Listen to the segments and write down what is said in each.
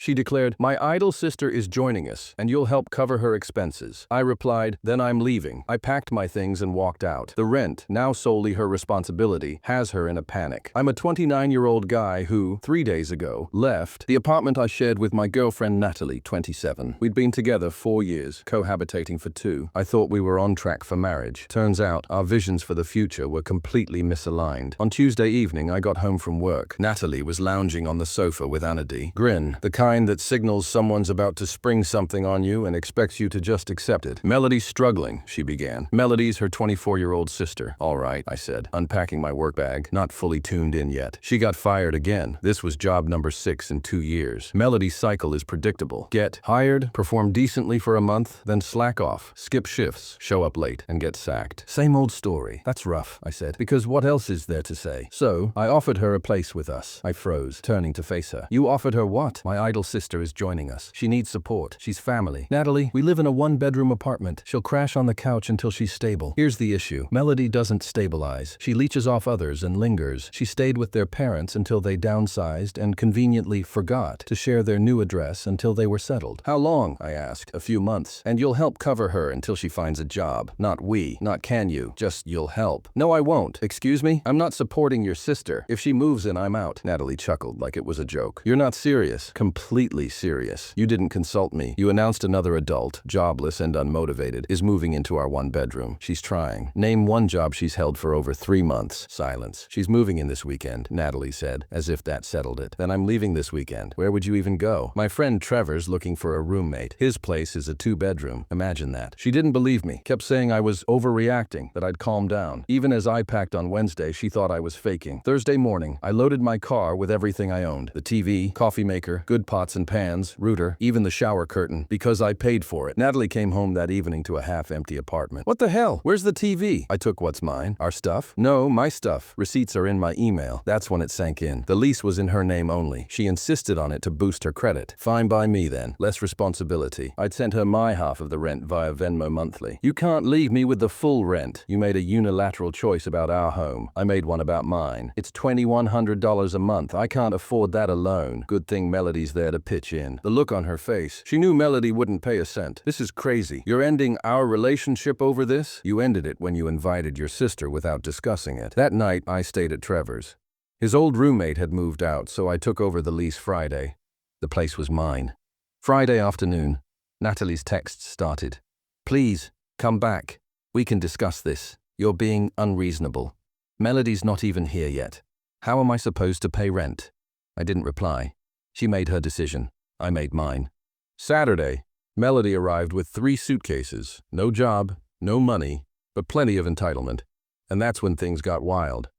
She declared, "My idol sister is joining us, and you'll help cover her expenses." I replied, "Then I'm leaving." I packed my things and walked out. The rent, now solely her responsibility, has her in a panic. I'm a 29-year-old guy who, 3 days ago, left the apartment I shared with my girlfriend Natalie, 27. We'd been together 4 years, cohabitating for 2. I thought we were on track for marriage. Turns out, our visions for the future were completely misaligned. On Tuesday evening, I got home from work. Natalie was lounging on the sofa with Anadi. Grin, the kind that signals someone's about to spring something on you and expects you to just accept it. "Melody's struggling," she began. "Melody's her 24-year-old sister." "All right," I said, unpacking my work bag, not fully tuned in yet. "She got fired again. This was job number 6 in 2 years. Melody's cycle is predictable. Get hired, perform decently for a month, then slack off, skip shifts, show up late, and get sacked. Same old story." "That's rough," I said, "because what else is there to say?" "So, I offered her a place with us." I froze, turning to face her. "You offered her what?" "My idol sister is joining us. She needs support. She's family." "Natalie, we live in a 1-bedroom apartment. She'll crash on the couch until she's stable." "Here's the issue. Melody doesn't stabilize. She leeches off others and lingers. She stayed with their parents until they downsized and conveniently forgot to share their new address until they were settled." "How long?" I asked. "A few months. And you'll help cover her until she finds a job. Not we. Not can you. Just you'll help." "No, I won't." "Excuse me? I'm not supporting your sister. If she moves in, I'm out." Natalie chuckled like it was a joke. "You're not serious." "Completely serious. You didn't consult me. You announced another adult, jobless and unmotivated, is moving into our 1-bedroom. She's trying. Name one job she's held for over 3 months." Silence. "She's moving in this weekend," Natalie said, as if that settled it. "Then I'm leaving this weekend. Where would you even go?" "My friend Trevor's looking for a roommate. His place is a 2-bedroom. Imagine that." She didn't believe me, kept saying I was overreacting, that I'd calm down. Even as I packed on Wednesday, she thought I was faking. Thursday morning, I loaded my car with everything I owned. The TV, coffee maker, good pots and pans, router, even the shower curtain, because I paid for it. Natalie came home that evening to a half-empty apartment. "What the hell? Where's the TV?" I took what's mine. "Our stuff?" "No, my stuff. Receipts are in my email." That's when it sank in. The lease was in her name only. She insisted on it to boost her credit. Fine by me then. Less responsibility. I'd sent her my half of the rent via Venmo monthly. "You can't leave me with the full rent. You made a unilateral choice about our home. I made one about mine. It's $2,100 a month. I can't afford that alone." Good thing Melody's there to pitch in. The look on her face. She knew Melody wouldn't pay a cent. "This is crazy. You're ending our relationship over this?" "You ended it when you invited your sister without discussing it." That night, I stayed at Trevor's. His old roommate had moved out, so I took over the lease Friday. The place was mine. Friday afternoon, Natalie's texts started. "Please, come back. We can discuss this. You're being unreasonable. Melody's not even here yet. How am I supposed to pay rent?" I didn't reply. She made her decision. I made mine. Saturday, Melody arrived with 3 suitcases. No job, no money, but plenty of entitlement. And that's when things got wild.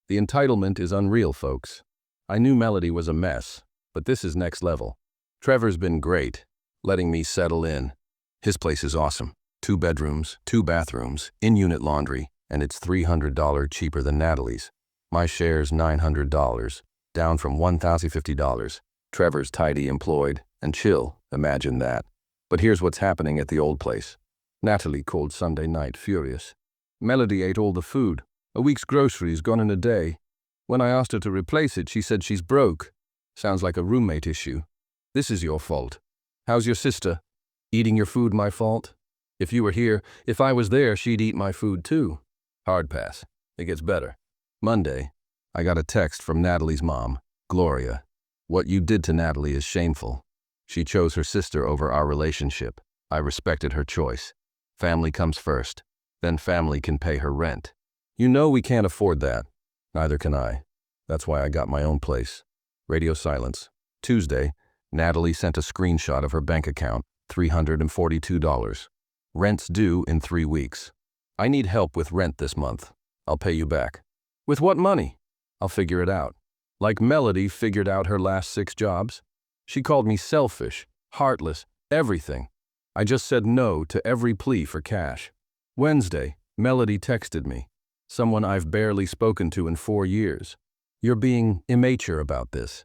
The entitlement is unreal, folks. I knew Melody was a mess, but this is next level. Trevor's been great, letting me settle in. His place is awesome. 2 bedrooms, 2 bathrooms, in-unit laundry, and it's $300 cheaper than Natalie's. My share's $900, down from $1,050. Trevor's tidy, employed, and chill. Imagine that. But here's what's happening at the old place. Natalie called Sunday night, furious. Melody ate all the food. A week's groceries gone in a day. When I asked her to replace it, she said she's broke. Sounds like a roommate issue. This is your fault. How's your sister? Eating your food my fault? If you were here, if I was there, she'd eat my food too. Hard pass. It gets better. Monday, I got a text from Natalie's mom, Gloria. "What you did to Natalie is shameful. She chose her sister over our relationship. I respected her choice. Family comes first. Then family can pay her rent. You know we can't afford that. Neither can I. That's why I got my own place." Radio silence. Tuesday, Natalie sent a screenshot of her bank account, $342. "Rent's due in 3 weeks. I need help with rent this month. I'll pay you back." "With what money?" "I'll figure it out." Like Melody figured out her last 6 jobs. She called me selfish, heartless, everything. I just said no to every plea for cash. Wednesday, Melody texted me. Someone I've barely spoken to in 4 years. "You're being immature about this."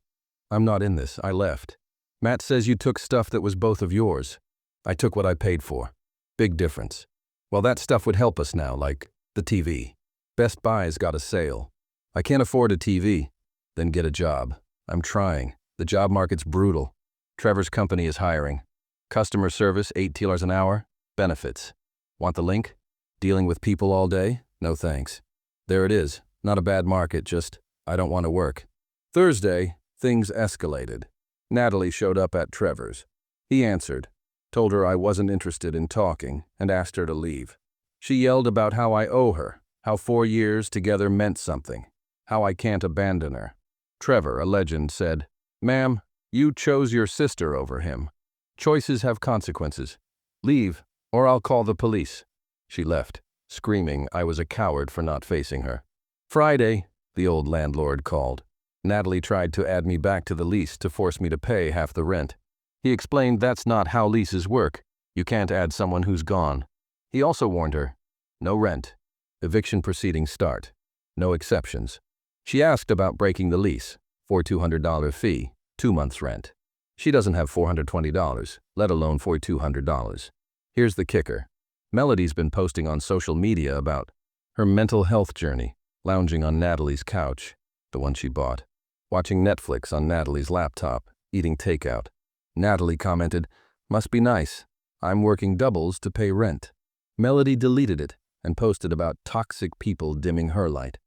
"I'm not in this. I left." "Matt says you took stuff that was both of yours." "I took what I paid for." "Big difference." "Well, that stuff would help us now, like the TV. Best Buy's got a sale." "I can't afford a TV." "Then get a job." "I'm trying. The job market's brutal." Trevor's company is hiring. Customer service, $8 an hour. Benefits. Want the link? Dealing with people all day? No thanks. There it is. Not a bad market, just I don't want to work. Thursday, things escalated. Natalie showed up at Trevor's. He answered, told her I wasn't interested in talking, and asked her to leave. She yelled about how I owe her, how 4 years together meant something, how I can't abandon her. Trevor, a legend, said, "Ma'am, you chose your sister over him. Choices have consequences. Leave, or I'll call the police." She left, screaming I was a coward for not facing her. Friday, the old landlord called. Natalie tried to add me back to the lease to force me to pay half the rent. He explained that's not how leases work. You can't add someone who's gone. He also warned her, no rent. Eviction proceedings start. No exceptions. She asked about breaking the lease, for $200 fee, 2 months rent. She doesn't have $420, let alone $4,200. Here's the kicker. Melody's been posting on social media about her mental health journey, lounging on Natalie's couch, the one she bought, watching Netflix on Natalie's laptop, eating takeout. Natalie commented, "Must be nice. I'm working doubles to pay rent." Melody deleted it and posted about toxic people dimming her light.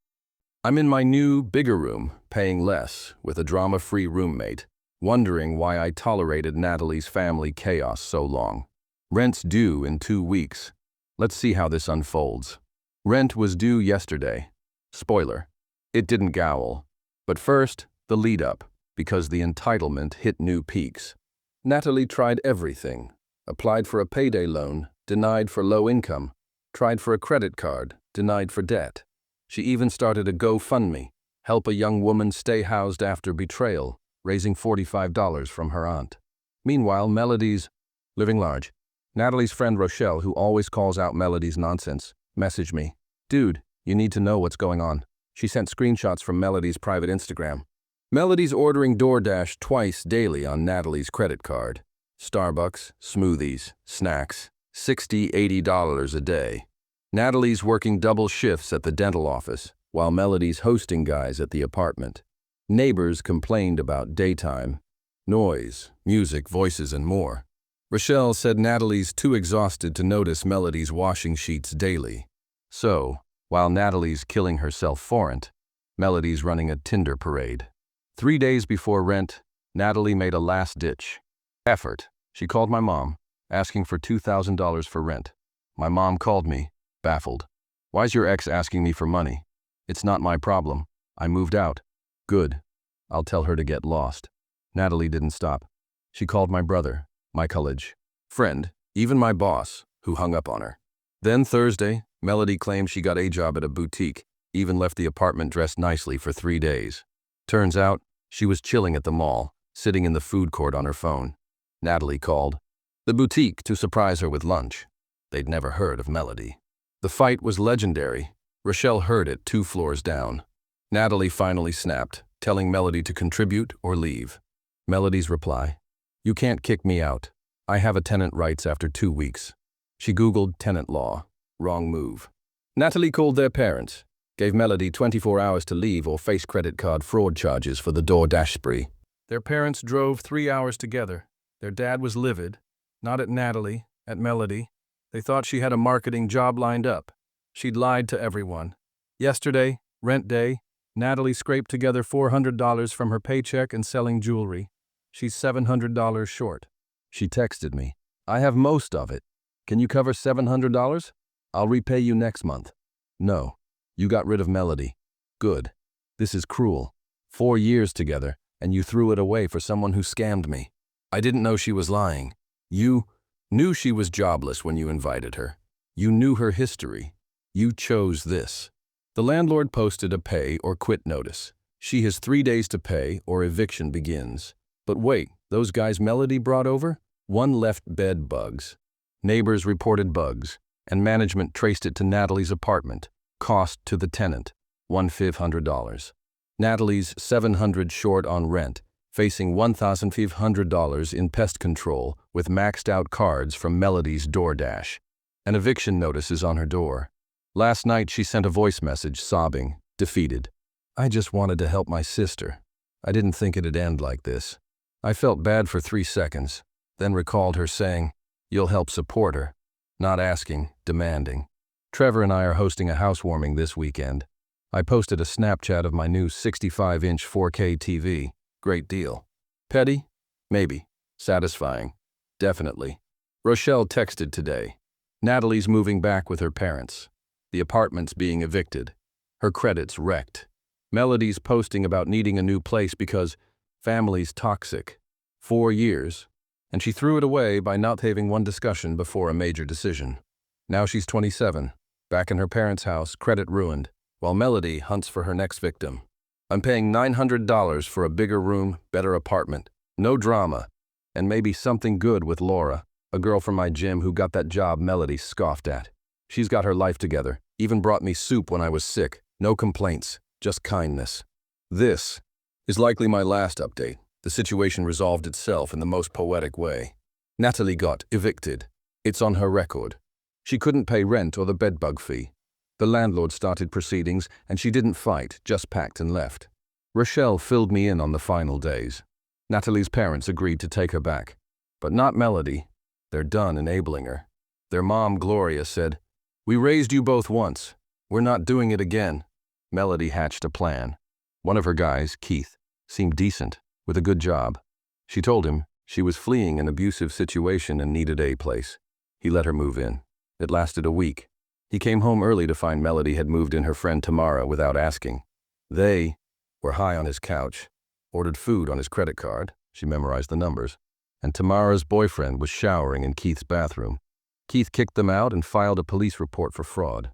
I'm in my new, bigger room, paying less, with a drama-free roommate, wondering why I tolerated Natalie's family chaos so long. Rent's due in 2 weeks. Let's see how this unfolds. Rent was due yesterday. Spoiler, it didn't gowl. But first, the lead-up, because the entitlement hit new peaks. Natalie tried everything. Applied for a payday loan, denied for low income. Tried for a credit card, denied for debt. She even started a GoFundMe, help a young woman stay housed after betrayal, raising $45 from her aunt. Meanwhile, Melody's living large. Natalie's friend Rochelle, who always calls out Melody's nonsense, messaged me, "Dude, you need to know what's going on." She sent screenshots from Melody's private Instagram. Melody's ordering DoorDash twice daily on Natalie's credit card. Starbucks, smoothies, snacks, $60, $80 a day. Natalie's working double shifts at the dental office, while Melody's hosting guys at the apartment. Neighbors complained about daytime, noise, music, voices, and more. Rochelle said Natalie's too exhausted to notice Melody's washing sheets daily. So, while Natalie's killing herself for it, Melody's running a Tinder parade. 3 days before rent, Natalie made a last-ditch effort. She called my mom, asking for $2,000 for rent. My mom called me, baffled. "Why's your ex asking me for money?" "It's not my problem. I moved out." "Good. I'll tell her to get lost." Natalie didn't stop. She called my brother, my college friend, even my boss, who hung up on her. Then Thursday, Melody claimed she got a job at a boutique, even left the apartment dressed nicely for 3 days. Turns out, she was chilling at the mall, sitting in the food court on her phone. Natalie called the boutique to surprise her with lunch. They'd never heard of Melody. The fight was legendary. Rochelle heard it 2 floors down. Natalie finally snapped, telling Melody to contribute or leave. Melody's reply, "You can't kick me out. I have a tenant rights after 2 weeks." She Googled tenant law. Wrong move. Natalie called their parents, gave Melody 24 hours to leave or face credit card fraud charges for the DoorDash spree. Their parents drove 3 hours together. Their dad was livid, not at Natalie, at Melody. They thought she had a marketing job lined up. She'd lied to everyone. Yesterday, rent day, Natalie scraped together $400 from her paycheck and selling jewelry. She's $700 short. She texted me, "I have most of it. Can you cover $700? I'll repay you next month." No. You got rid of Melody. Good. This is cruel. 4 years together, and you threw it away for someone who scammed me. I didn't know she was lying. You knew she was jobless when you invited her. You knew her history. You chose this. The landlord posted a pay or quit notice. She has 3 days to pay or eviction begins. But wait, those guys Melody brought over? One left bed bugs. Neighbors reported bugs, and management traced it to Natalie's apartment. Cost to the tenant, $1,500. Natalie's $700 short on rent, facing $1,500 in pest control with maxed out cards from Melody's DoorDash. An eviction notice is on her door. Last night she sent a voice message sobbing, defeated. "I just wanted to help my sister. I didn't think it'd end like this." I felt bad for 3 seconds, then recalled her saying, "You'll help support her." Not asking, demanding. Trevor and I are hosting a housewarming this weekend. I posted a Snapchat of my new 65-inch 4K TV. Great deal. Petty? Maybe. Satisfying? Definitely. Rochelle texted today. Natalie's moving back with her parents. The apartment's being evicted. Her credit's wrecked. Melody's posting about needing a new place because family's toxic. 4 years. And she threw it away by not having one discussion before a major decision. Now she's 27, back in her parents' house, credit ruined, while Melody hunts for her next victim. I'm paying $900 for a bigger room, better apartment, no drama, and maybe something good with Laura, a girl from my gym who got that job Melody scoffed at. She's got her life together, even brought me soup when I was sick. No complaints, just kindness. This is likely my last update. The situation resolved itself in the most poetic way. Natalie got evicted. It's on her record. She couldn't pay rent or the bedbug fee. The landlord started proceedings, and she didn't fight, just packed and left. Rochelle filled me in on the final days. Natalie's parents agreed to take her back. But not Melody. They're done enabling her. Their mom, Gloria, said, "We raised you both once. We're not doing it again." Melody hatched a plan. One of her guys, Keith, seemed decent, with a good job. She told him she was fleeing an abusive situation and needed a place. He let her move in. It lasted a week. He came home early to find Melody had moved in her friend Tamara without asking. They were high on his couch, ordered food on his credit card, she memorized the numbers, and Tamara's boyfriend was showering in Keith's bathroom. Keith kicked them out and filed a police report for fraud.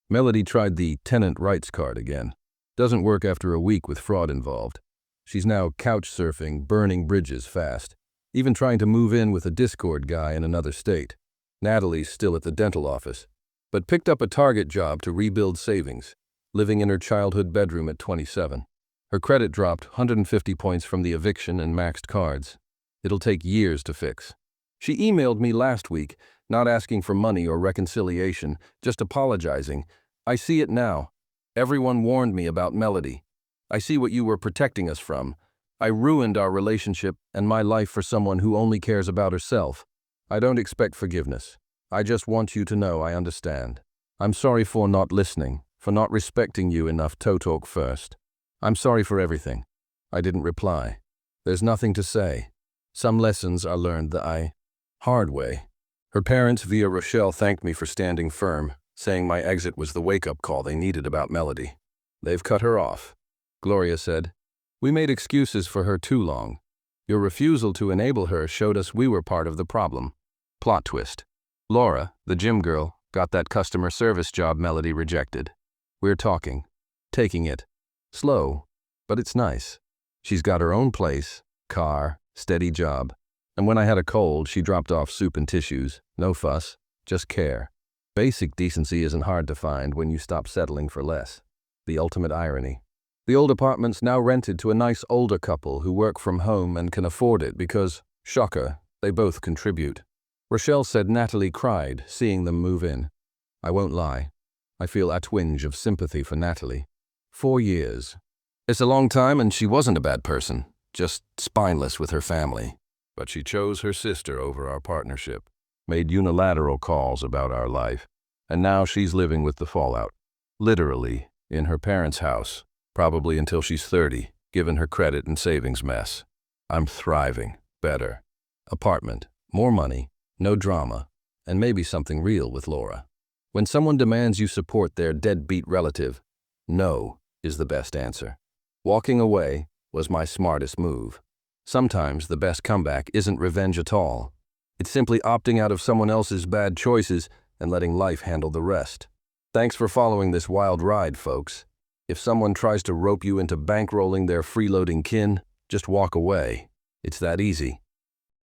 Melody tried the tenant rights card again. Doesn't work after a week with fraud involved. She's now couch surfing, burning bridges fast, even trying to move in with a Discord guy in another state. Natalie's still at the dental office, but picked up a Target job to rebuild savings, living in her childhood bedroom at 27. Her credit dropped 150 points from the eviction and maxed cards. It'll take years to fix. She emailed me last week, not asking for money or reconciliation, just apologizing. "I see it now. Everyone warned me about Melody. I see what you were protecting us from. I ruined our relationship and my life for someone who only cares about herself. I don't expect forgiveness. I just want you to know I understand. I'm sorry for not listening, for not respecting you enough to talk first. I'm sorry for everything." I didn't reply. There's nothing to say. Some lessons are learned the hard way. Her parents via Rochelle thanked me for standing firm, saying my exit was the wake-up call they needed about Melody. They've cut her off. Gloria said, "We made excuses for her too long. Your refusal to enable her showed us we were part of the problem." Plot twist. Laura, the gym girl, got that customer service job Melody rejected. We're talking. Taking it. Slow, but it's nice. She's got her own place, car, steady job. And when I had a cold, she dropped off soup and tissues. No fuss, just care. Basic decency isn't hard to find when you stop settling for less. The ultimate irony. The old apartment's now rented to a nice older couple who work from home and can afford it because, shocker, they both contribute. Rochelle said Natalie cried, seeing them move in. I won't lie. I feel a twinge of sympathy for Natalie. 4 years. It's a long time, and she wasn't a bad person, just spineless with her family. But she chose her sister over our partnership, made unilateral calls about our life, and now she's living with the fallout. Literally, in her parents' house, probably until she's 30, given her credit and savings mess. I'm thriving, better. Apartment, more money, no drama, and maybe something real with Laura. When someone demands you support their deadbeat relative, no is the best answer. Walking away was my smartest move. Sometimes the best comeback isn't revenge at all. It's simply opting out of someone else's bad choices and letting life handle the rest. Thanks for following this wild ride, folks. If someone tries to rope you into bankrolling their freeloading kin, just walk away. It's that easy.